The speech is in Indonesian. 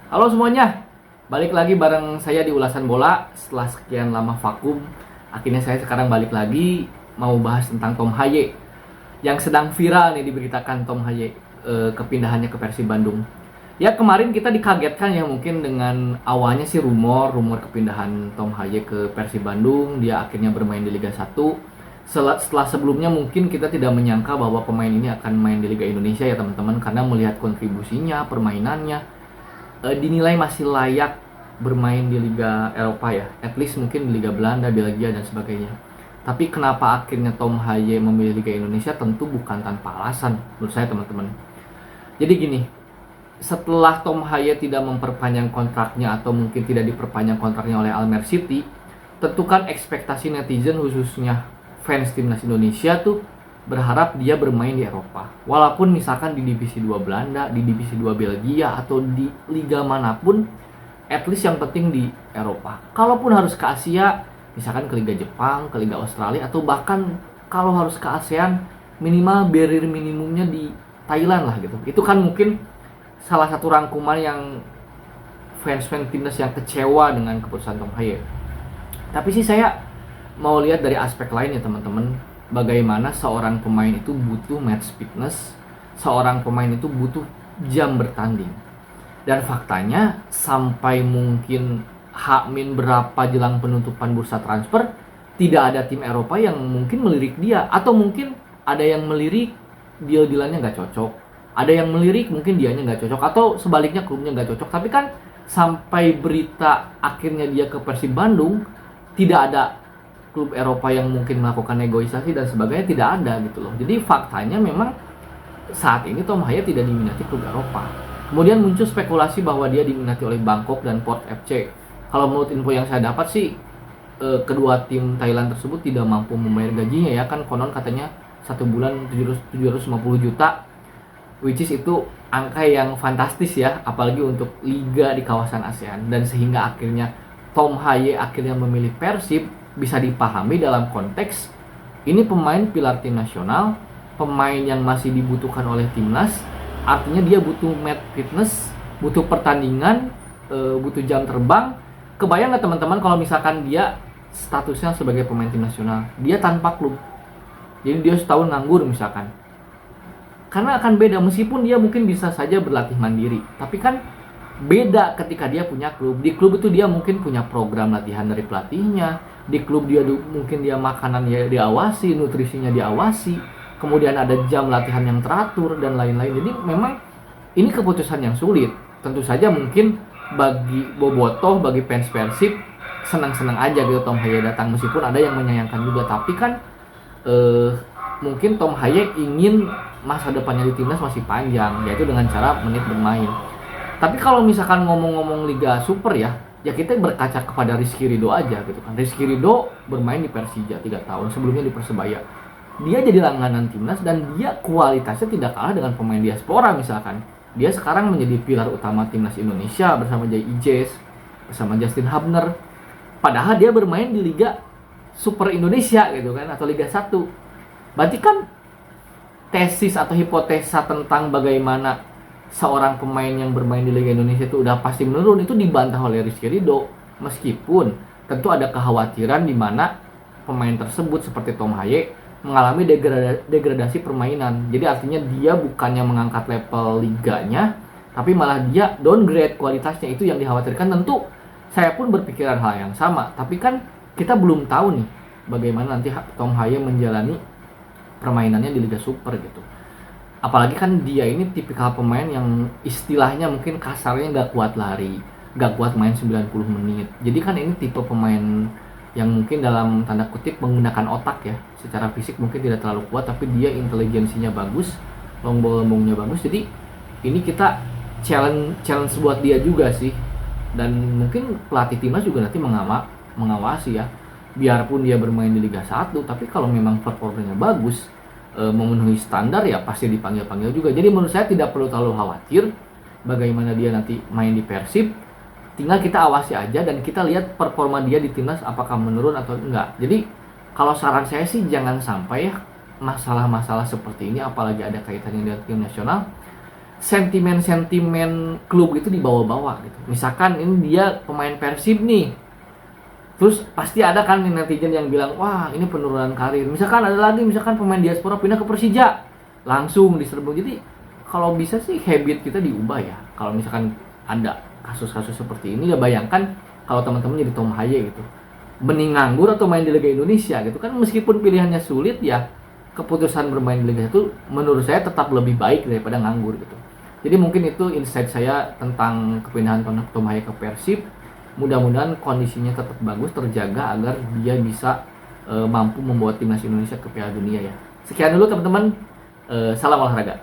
Halo semuanya, balik lagi bareng saya di ulasan bola. Setelah sekian lama vakum, akhirnya saya sekarang balik lagi mau bahas tentang Tom Haye yang sedang viral nih diberitakan. Tom Haye kepindahannya ke Persib Bandung. Ya kemarin kita dikagetkan ya mungkin dengan awalnya sih rumor kepindahan Tom Haye ke Persib Bandung. Dia akhirnya bermain di Liga 1. Setelah sebelumnya mungkin kita tidak menyangka bahwa pemain ini akan main di Liga Indonesia ya teman-teman, karena melihat kontribusinya, permainannya dinilai masih layak bermain di Liga Eropa ya, at least mungkin di Liga Belanda, Belgia dan sebagainya. Tapi kenapa akhirnya Tom Haye memilih Liga Indonesia? Tentu bukan tanpa alasan menurut saya teman-teman. Jadi gini, setelah Tom Haye tidak memperpanjang kontraknya atau mungkin tidak diperpanjang kontraknya oleh Almer City, tentu kan ekspektasi netizen khususnya fans timnas Indonesia tuh berharap dia bermain di Eropa. Walaupun misalkan di divisi 2 Belanda, di divisi 2 Belgia atau di liga manapun, at least yang penting di Eropa. Kalaupun harus ke Asia, misalkan ke Liga Jepang, ke Liga Australia, atau bahkan kalau harus ke ASEAN, minimal barrier minimumnya di Thailand lah gitu. Itu kan mungkin salah satu rangkuman yang fans-fans timnas yang kecewa dengan keputusan Tom Haye. Tapi sih saya mau lihat dari aspek lain ya teman-teman. Bagaimana seorang pemain itu butuh match fitness, seorang pemain itu butuh jam bertanding. Dan faktanya sampai mungkin H-min berapa jelang penutupan bursa transfer, tidak ada tim Eropa yang mungkin melirik dia. Atau mungkin ada yang melirik, deal-dealannya nggak cocok. Ada yang melirik, mungkin dianya nggak cocok. Atau sebaliknya klubnya nggak cocok. Tapi kan sampai berita akhirnya dia ke Persib Bandung, tidak ada klub Eropa yang mungkin melakukan negosiasi dan sebagainya, tidak ada gitu loh. Jadi faktanya memang saat ini Tom Haye tidak diminati klub Eropa. Kemudian muncul spekulasi bahwa dia diminati oleh Bangkok dan Port FC. Kalau menurut info yang saya dapat sih, kedua tim Thailand tersebut tidak mampu membayar gajinya ya, kan konon katanya 1 bulan 750 juta, which is itu angka yang fantastis ya, apalagi untuk liga di kawasan ASEAN. Dan sehingga akhirnya Tom Haye akhirnya memilih Persib bisa dipahami dalam konteks ini pemain pilar tim nasional, pemain yang masih dibutuhkan oleh timnas, artinya dia butuh match fitness, butuh pertandingan, butuh jam terbang. Kebayang nggak teman-teman kalau misalkan dia statusnya sebagai pemain tim nasional, dia tanpa klub, jadi dia setahun nganggur misalkan, karena akan beda. Meskipun dia mungkin bisa saja berlatih mandiri, tapi kan beda ketika dia punya klub. Di klub itu dia mungkin punya program latihan dari pelatihnya, di klub dia mungkin dia makanannya diawasi, nutrisinya diawasi, kemudian ada jam latihan yang teratur dan lain-lain. Jadi memang ini keputusan yang sulit. Tentu saja mungkin bagi Bobotoh, bagi fans Persib senang-senang aja gitu Tom Haye datang, meskipun ada yang menyayangkan juga. Tapi kan mungkin Tom Haye ingin masa depannya di timnas masih panjang, yaitu dengan cara menit bermain. Tapi kalau misalkan ngomong-ngomong Liga Super ya kita berkaca kepada Rizky Ridho aja gitu kan. Rizky Ridho bermain di Persija 3 tahun, sebelumnya di Persebaya. Dia jadi langganan timnas dan dia kualitasnya tidak kalah dengan pemain diaspora misalkan. Dia sekarang menjadi pilar utama timnas Indonesia bersama Jay Ijes, bersama Justin Hubner. Padahal dia bermain di Liga Super Indonesia gitu kan, atau Liga 1. Berarti kan tesis atau hipotesa tentang bagaimana seorang pemain yang bermain di Liga Indonesia itu udah pasti menurun, itu dibantah oleh Rizky Ridho. Meskipun tentu ada kekhawatiran di mana pemain tersebut seperti Tom Haye mengalami degradasi permainan. Jadi artinya dia bukannya mengangkat level liganya, tapi malah dia downgrade kualitasnya. Itu yang dikhawatirkan. Tentu saya pun berpikiran hal yang sama. Tapi kan kita belum tahu nih bagaimana nanti Tom Haye menjalani permainannya di Liga Super gitu. Apalagi kan dia ini tipikal pemain yang istilahnya mungkin kasarnya nggak kuat lari, nggak kuat main 90 menit. Jadi kan ini tipe pemain yang mungkin dalam tanda kutip menggunakan otak ya. Secara fisik mungkin tidak terlalu kuat, tapi dia intelijensinya bagus, long ball-nya bagus. Jadi ini kita challenge buat dia juga sih. Dan mungkin pelatih timnas juga nanti mengawasi ya. Biarpun dia bermain di Liga 1, tapi kalau memang performanya bagus, memenuhi standar ya pasti dipanggil-panggil juga. Jadi menurut saya tidak perlu terlalu khawatir bagaimana dia nanti main di Persib. Tinggal kita awasi aja dan kita lihat performa dia di timnas apakah menurun atau enggak. Jadi kalau saran saya sih jangan sampai ya masalah-masalah seperti ini, apalagi ada kaitannya dengan tim nasional, sentimen klub itu dibawa-bawa gitu. Misalkan ini dia pemain Persib nih, terus pasti ada kan netizen yang bilang, wah ini penurunan karir. Misalkan ada lagi, misalkan pemain diaspora pindah ke Persija, langsung diserbu. Jadi kalau bisa sih habit kita diubah ya. Kalau misalkan ada kasus-kasus seperti ini, ya bayangkan kalau teman-teman jadi Tom Haye gitu, bening nganggur atau main di Liga Indonesia gitu kan. Meskipun pilihannya sulit ya, keputusan bermain di Liga itu menurut saya tetap lebih baik daripada nganggur gitu. Jadi mungkin itu insight saya tentang kepindahan Tom Haye ke Persib. Mudah-mudahan kondisinya tetap bagus, terjaga agar dia bisa mampu membawa timnas Indonesia ke Piala Dunia ya. Sekian dulu teman-teman, salam olahraga.